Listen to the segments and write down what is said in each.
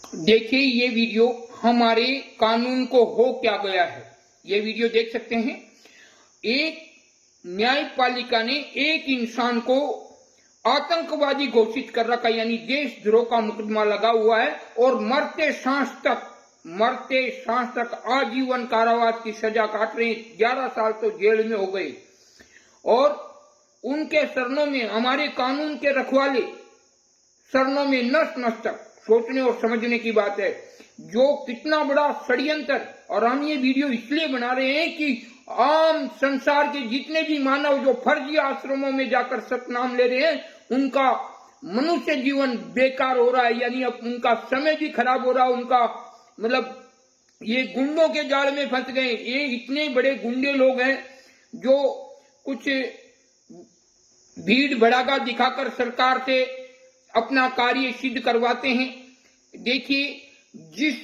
देखिए ये वीडियो हमारे कानून को हो क्या गया है। ये वीडियो देख सकते हैं। एक न्यायपालिका ने एक इंसान को आतंकवादी घोषित कर रखा, यानी देशद्रोह का मुकदमा लगा हुआ है और मरते सांस तक आजीवन कारावास की सजा काट रहे हैं। 11 साल तो जेल में हो गए और उनके शरणों में, हमारे कानून के रखवाले शरणों में नस नस तक। सोचने और समझने की बात है जो कितना बड़ा षड्यंत्र। और हम ये वीडियो इसलिए बना रहे हैं कि आम संसार के जितने भी मानव जो फर्जी आश्रमों में जाकर सतनाम ले रहे हैं, उनका मनुष्य जीवन बेकार हो रहा है, यानी अब उनका समय भी खराब हो रहा है। उनका मतलब ये गुंडों के जाल में फंस गए। ये इतने बड़े गुंडे लोग हैं जो कुछ भीड़ भड़ाका दिखाकर सरकार से अपना कार्य सिद्ध करवाते हैं। देखिए, जिस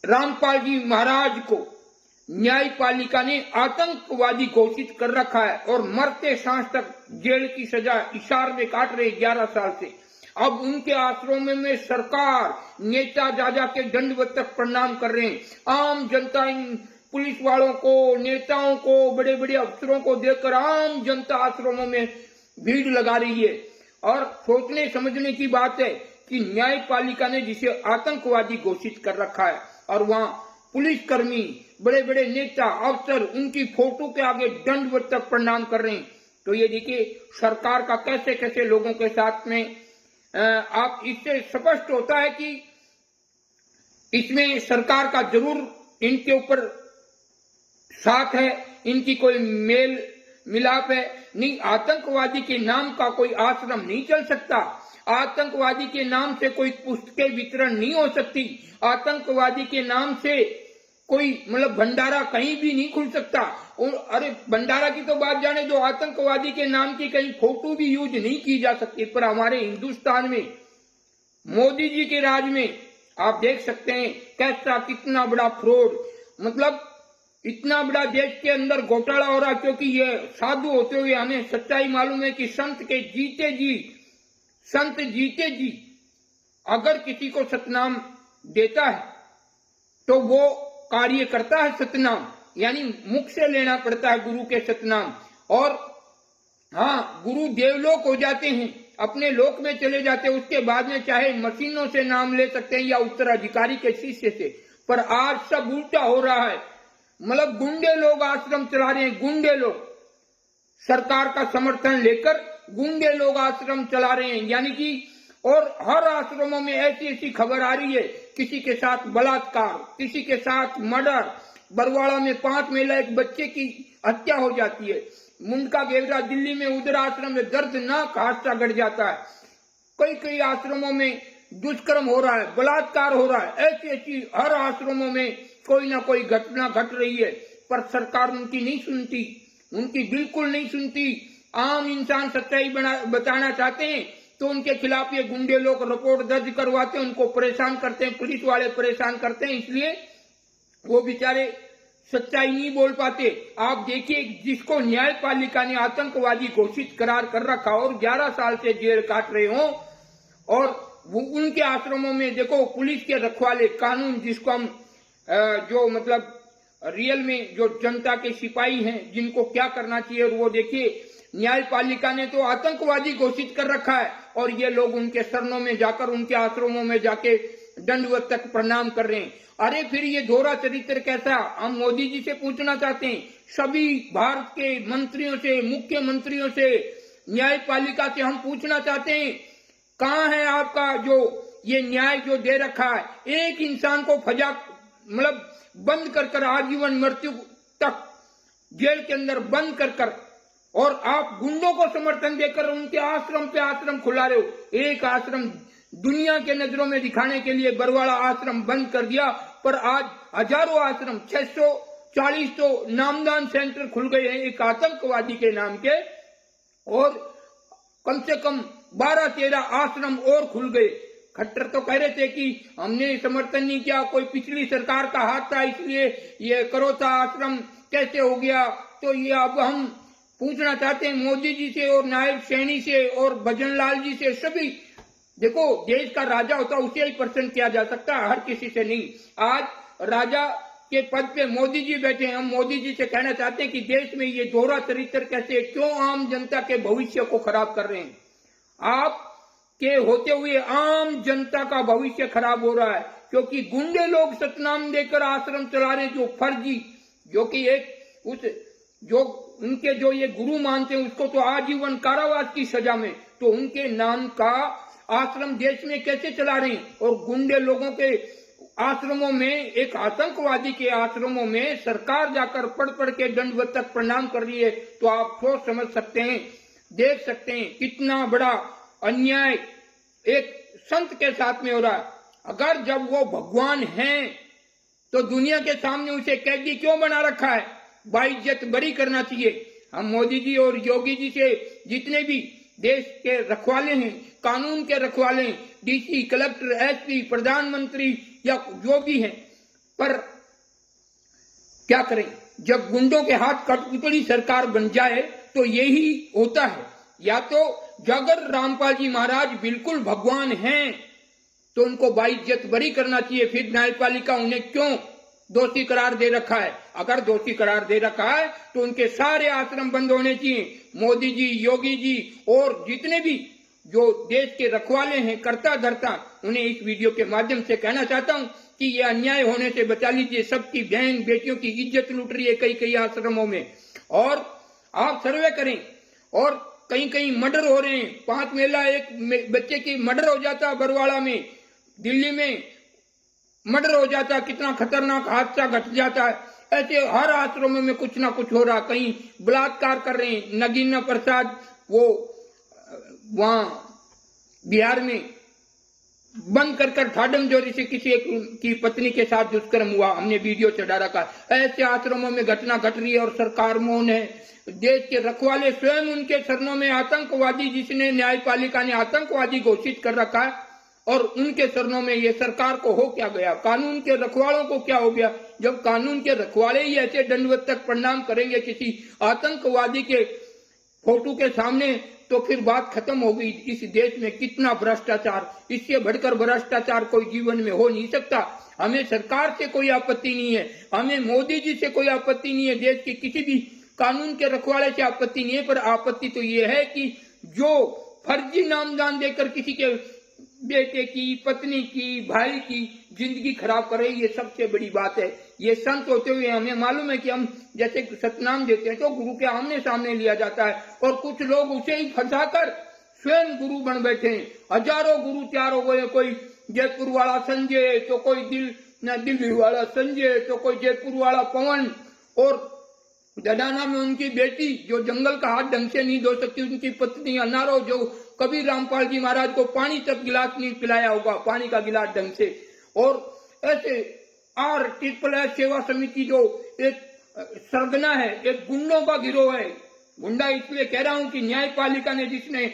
रामपाल जी महाराज को न्यायपालिका ने आतंकवादी घोषित कर रखा है और मरते सांस तक जेल की सजा इशार में काट रहे 11 साल से, अब उनके आश्रमों में सरकार, नेता जा के दंडवत तक प्रणाम कर रहे हैं। आम जनता इन पुलिस वालों को, नेताओं को, बड़े बड़े अफसरों को देखकर आम जनता आश्रमों में भीड़ लगा रही है। और सोचने समझने की बात है कि न्यायपालिका ने जिसे आतंकवादी घोषित कर रखा है और वहां पुलिसकर्मी, बड़े बड़े नेता, अफसर उनकी फोटो के आगे दंडवत तक प्रणाम कर रहे हैं। तो ये देखिए सरकार का कैसे कैसे लोगों के साथ में आप इससे स्पष्ट होता है कि इसमें सरकार का जरूर इनके ऊपर साथ है, इनकी कोई मेल मिलाप है। नहीं, आतंकवादी के नाम का कोई आश्रम नहीं चल सकता। आतंकवादी के नाम से कोई पुस्तकें वितरण नहीं हो सकती। आतंकवादी के नाम से कोई मतलब भंडारा कहीं भी नहीं खुल सकता। और अरे भंडारा की तो बात जाने दो, आतंकवादी के नाम की कहीं फोटो भी यूज नहीं की जा सकती। पर हमारे हिंदुस्तान में मोदी जी के राज में आप देख सकते हैं कैसा, कितना बड़ा फ्रॉड, मतलब इतना बड़ा देश के अंदर घोटाला हो रहा। क्योंकि ये साधु होते हुए हमें सच्चाई मालूम है कि संत जीते जी अगर किसी को सतनाम देता है तो वो कार्य करता है सतनाम, यानी मुख से लेना पड़ता है गुरु के सतनाम। और हाँ, गुरु देवलोक हो जाते हैं, अपने लोक में चले जाते हैं। उसके बाद में चाहे मशीनों से नाम ले सकते हैं या उत्तराधिकारी के शिष्य से। पर आज सब उल्टा हो रहा है। मतलब गुंडे लोग आश्रम चला रहे हैं, गुंडे लोग सरकार का समर्थन लेकर गुंडे लोग आश्रम चला रहे हैं, यानी कि और हर आश्रमों में ऐसी ऐसी खबर आ रही है, किसी के साथ बलात्कार, किसी के साथ मर्डर। बरवाड़ा में 5 महिला, एक बच्चे की हत्या हो जाती है। मुंडका गेवरा दिल्ली में उधर आश्रम में दर्दनाक हादसा घट जाता है। कई आश्रमों में दुष्कर्म हो रहा है, बलात्कार हो रहा है। ऐसी ऐसी हर आश्रमों में कोई ना कोई घटना घट रही है, पर सरकार उनकी नहीं सुनती, उनकी बिल्कुल नहीं सुनती। आम इंसान सच्चाई बताना चाहते हैं तो उनके खिलाफ ये गुंडे लोग रिपोर्ट दर्ज करवाते हैं, उनको परेशान करते हैं, पुलिस वाले परेशान करते हैं, इसलिए वो बेचारे सच्चाई नहीं बोल पाते। आप देखिए, जिसको न्यायपालिका ने आतंकवादी घोषित करार कर रखा और 11 साल से जेल काट रहे हो, और वो उनके आश्रमों में देखो पुलिस के रखवाले, कानून जिसको हम जो मतलब रियल में जो जनता के सिपाही हैं, जिनको क्या करना चाहिए, और वो देखिए न्यायपालिका ने तो आतंकवादी घोषित कर रखा है और ये लोग उनके शरणों में जाकर, उनके आश्रमों में जाके दंडवत तक प्रणाम कर रहे हैं। अरे फिर ये दोहरा चरित्र कैसा? हम मोदी जी से पूछना चाहते हैं, सभी भारत के मंत्रियों से, मुख्यमंत्रियों से, न्यायपालिका से हम पूछना चाहते हैं, कहाँ है आपका जो ये न्याय जो दे रखा है? एक इंसान को फजा मतलब बंद कर आजीवन मृत्यु तक जेल के अंदर बंद कर और आप गुंडों को समर्थन देकर उनके आश्रम पे आश्रम खुला रहे हो। एक आश्रम दुनिया के नजरों में दिखाने के लिए बरवाड़ा आश्रम बंद कर दिया, पर आज हजारों आश्रम, 640 तो नामदान सेंटर खुल गए हैं एक आतंकवादी के नाम के, और कम से कम 12-13 आश्रम और खुल गए। खट्टर तो कह रहे थे कि हमने समर्थन नहीं किया, कोई पिछली सरकार का हाथ था इसलिए ये करोता आश्रम कैसे हो गया। तो ये अब हम पूछना चाहते हैं मोदी जी से और नायब सैनी से और भजन लाल जी से, सभी देखो, देश का राजा होता उसे ही प्रसन्न किया जा सकता है, हर किसी से नहीं। आज राजा के पद पे मोदी जी बैठे हैं, हम मोदी जी से कहना चाहते हैं कि देश में ये दोहरा चरित्र कैसे, क्यों आम जनता के भविष्य को खराब कर रहे हैं। आप के होते हुए आम जनता का भविष्य खराब हो रहा है, क्योंकि गुंडे लोग सतनाम देकर आश्रम चला रहे हैं, जो फर्जी, जो कि एक उस जो उनके जो ये गुरु मानते हैं उसको तो आजीवन कारावास की सजा में, तो उनके नाम का आश्रम देश में कैसे चला रहे हैं। और गुंडे लोगों के आश्रमों में, एक आतंकवादी के आश्रमों में सरकार जाकर पढ़ पढ़ के दंडवत तक प्रणाम कर रही है, तो आप सोच समझ सकते हैं, देख सकते हैं कितना बड़ा अन्याय एक संत के साथ में हो रहा है। अगर जब वो भगवान हैं तो दुनिया के सामने उसे कैदी क्यों बना रखा है, बाइज्जत बरी करना चाहिए। हम मोदी जी और योगी जी से, जितने भी देश के रखवाले हैं, कानून के रखवाले हैं, डीसी, कलेक्टर, एसपी, प्रधानमंत्री या जो भी हैं, पर क्या करें, जब गुंडों के हाथ कठपुतली सरकार बन जाए तो यही होता है। या तो अगर रामपाल जी महाराज बिल्कुल भगवान हैं तो उनको बाइज्जत बरी करना चाहिए, फिर न्यायपालिका उन्हें क्यों दोषी करार दे रखा है। अगर दोषी करार दे रखा है तो उनके सारे आश्रम बंद होने चाहिए। मोदी जी, योगी जी और जितने भी जो देश के रखवाले हैं, कर्ता धर्ता, उन्हें इस वीडियो के माध्यम से कहना चाहता हूं कि ये अन्याय होने से बचा लीजिए। सबकी बहन बेटियों की इज्जत लूट रही है कई कई आश्रमों में। और आप सर्वे करें, और कहीं कहीं मर्डर हो रहे हैं। 5 महिला, एक बच्चे की मर्डर हो जाता है बरवाड़ा में, दिल्ली में मर्डर हो जाता है, कितना खतरनाक हादसा घट जाता है। ऐसे हर आश्रमों में कुछ ना कुछ हो रहा, कहीं बलात्कार कर रहे हैं। नगीना प्रसाद, वो वहां बिहार में बंद कर ठाडम जोरी से किसी एक की पत्नी के साथ दुष्कर्म हुआ, हमने वीडियो चढ़ा रखा। ऐसे आश्रमों में घटना घट रही है और सरकार मौन है। देश के रखवाले स्वयं उनके शरणों में आतंकवादी, जिसने न्यायपालिका ने आतंकवादी घोषित कर रखा है, और उनके शरणों में ये सरकार को हो क्या गया, कानून के रखवालों को क्या हो गया। जब कानून के रखवाले ही ऐसे दंडवत तक प्रणाम करेंगे किसी आतंकवादी के फोटो के सामने, तो फिर बात खत्म हो गई। इस देश में कितना भ्रष्टाचार, इससे बढ़कर भ्रष्टाचार कोई जीवन में हो नहीं सकता। हमें सरकार से कोई आपत्ति नहीं है, हमें मोदी जी से कोई आपत्ति नहीं है, देश के किसी भी कानून के रखवाले से आपत्ति नहीं है, पर आपत्ति तो ये है कि जो फर्जी नामदान देकर किसी के बेटे की, पत्नी की, भाई की जिंदगी खराब करे, ये सबसे बड़ी बात है। ये संत होते हुए हमें मालूम है कि हम जैसे सतनाम देते हैं तो गुरु के आमने सामने लिया जाता है, और कुछ लोग उसे ही फंसाकर स्वयं गुरु बन बैठे हैं। हजारों गुरु तैयार हो गए, कोई जयपुर वाला संजय, तो कोई दिल्ली वाला संजय, तो कोई जयपुर वाला पवन, और दडाना में उनकी बेटी जो जंगल का हाथ ढंग से नहीं धो सकती, उनकी पत्नी अनारो, जो कभी रामपाल जी महाराज को पानी तक गिलास नहीं पिलाया होगा, पानी का गिलास ढंग से। और ऐसे RSS सेवा समिति जो एक सरगना है, एक गुंडों का गिरोह है। गुंडा इसलिए कह रहा हूं कि न्यायपालिका ने जिसने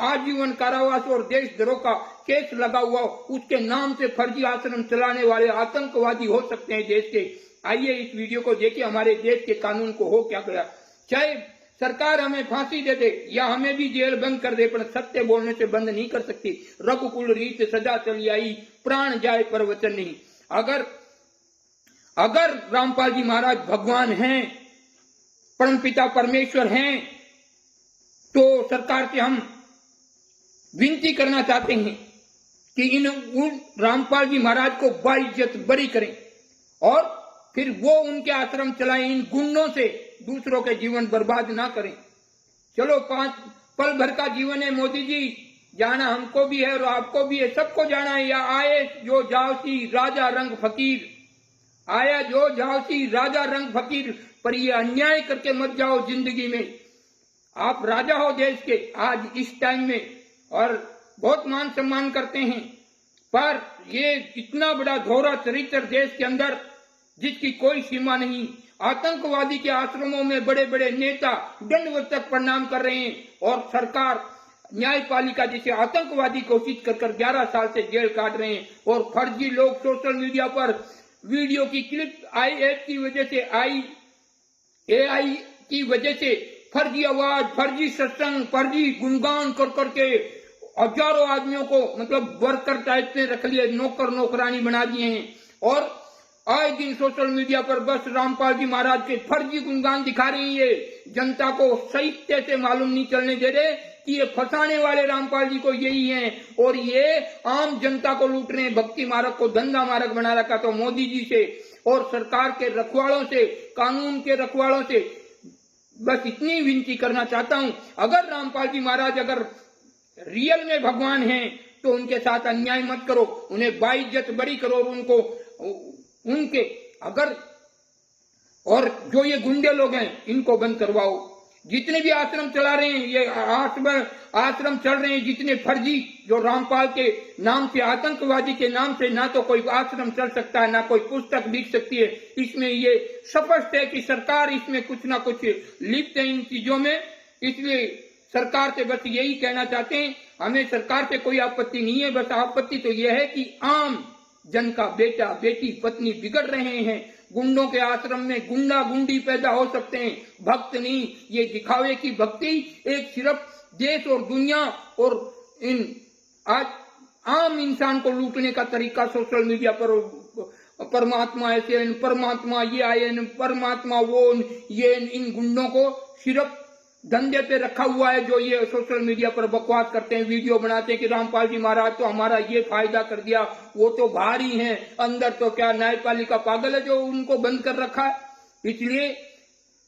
आजीवन कारावास और देशद्रोह का केस लगा हुआ, उसके नाम से फर्जी आश्रम चलाने वाले आतंकवादी हो सकते हैं देश के। आइए इस वीडियो को देखिए, हमारे देश के कानून को हो क्या गया। चाहे सरकार हमें फांसी दे दे या हमें भी जेल बंद कर दे, पर सत्य बोलने से बंद नहीं कर सकती। रघुकुल रीत सजा चली आई, प्राण जाए पर वचन नहीं। अगर रामपाल जी महाराज भगवान हैं, परमपिता परमेश्वर हैं, तो सरकार से हम विनती करना चाहते हैं कि उन रामपाल जी महाराज को बाइज्जत बरी करें, और फिर वो उनके आश्रम चलाएं। इन गुंडों से दूसरों के जीवन बर्बाद ना करें। चलो 5 पल भर का जीवन है मोदी जी, जाना हमको भी है और आपको भी है, सबको जाना है। या आए जो जावसी राजा रंग फकीर, आया जो जावसी राजा रंग फकीर, पर ये अन्याय करके मत जाओ जिंदगी में। आप राजा हो देश के आज इस टाइम में, और बहुत मान सम्मान करते हैं, पर ये इतना बड़ा दोहरा चरित्र देश के अंदर जिसकी कोई सीमा नहीं। आतंकवादी के आश्रमों में बड़े बड़े नेता दंडवत तक प्रणाम कर रहे हैं, और सरकार न्यायपालिका जिसे आतंकवादी घोषित कर 11 साल से जेल काट रहे हैं। और फर्जी लोग सोशल मीडिया पर वीडियो की क्लिप IAS की वजह से, AI की वजह से फर्जी आवाज, फर्जी सत्संग, फर्जी गुणगान कर करके हजारों आदमियों को मतलब वर्कर टाइप में रख लिए, नौकर नौकरानी बना दिए हैं। और आए दिन सोशल मीडिया पर बस रामपाल जी महाराज के फर्जी गुणगान दिखा रही है। जनता को सही से मालूम नहीं चलने दे रहे कि ये फंसाने वाले रामपाल जी को यही हैं और ये आम जनता को लूट रहे हैं। भक्ति मार्ग को धंधा मार्ग बना रखा। तो मोदी जी से और सरकार के रखवालों से, कानून के रखवालों से बस इतनी विनती करना चाहता हूं, अगर रामपाल जी महाराज अगर रियल में भगवान हैं तो उनके साथ अन्याय मत करो, उन्हें बाइज्जत बरी करो और उनको उनके अगर और जो ये गुंडे लोग हैं इनको बंद करवाओ। जितने भी आश्रम चला रहे हैं, ये आश्रम चल रहे हैं जितने फर्जी, जो रामपाल के नाम से, आतंकवादी के नाम से ना तो कोई आश्रम चल सकता है ना कोई पुस्तक बिक सकती है। इसमें ये स्पष्ट है कि सरकार इसमें कुछ ना कुछ लिप्त है इन चीजों में। इसलिए सरकार से बस यही कहना चाहते हैं, हमें सरकार से कोई आपत्ति नहीं है, बस आपत्ति तो यह है कि आम जन का बेटा बेटी पत्नी बिगड़ रहे हैं। गुंडों के आश्रम में गुंडा गुंडी पैदा हो सकते हैं, भक्त नहीं। ये दिखावे की भक्ति एक सिर्फ देश और दुनिया और इन आज आम इंसान को लूटने का तरीका सोशल मीडिया पर, परमात्मा ऐसे, परमात्मा ये आए, परमात्मा वो, ये इन गुंडों को सिर्फ धंधे पे रखा हुआ है। जो ये सोशल मीडिया पर बकवास करते हैं, वीडियो बनाते हैं कि रामपाल जी महाराज तो हमारा ये फायदा कर दिया, वो तो बाहर ही हैं, अंदर तो क्या न्यायपालिका पागल है जो उनको बंद कर रखा है। इसलिए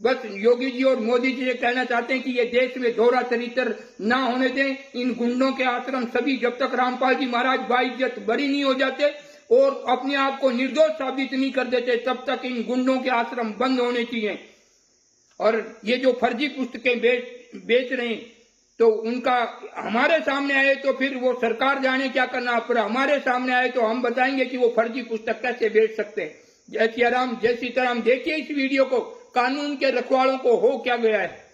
बस योगी जी और मोदी जी ये कहना चाहते हैं कि ये देश में दोहरा चरित्र ना होने दें। इन गुंडों के आश्रम सभी, जब तक रामपाल जी महाराज बाइज्जत बरी नहीं हो जाते और अपने आप को निर्दोष साबित नहीं कर देते, तब तक इन गुंडों के आश्रम बंद होने चाहिए। और ये जो फर्जी पुस्तकें बेच रहे हैं तो उनका हमारे सामने आए तो फिर वो सरकार जाने क्या करना, पर हमारे सामने आए तो हम बताएंगे कि वो फर्जी पुस्तक कैसे बेच सकते हैं। जय सिया राम, जय सीताराम। देखिए इस वीडियो को, कानून के रखवालों को हो क्या गया है।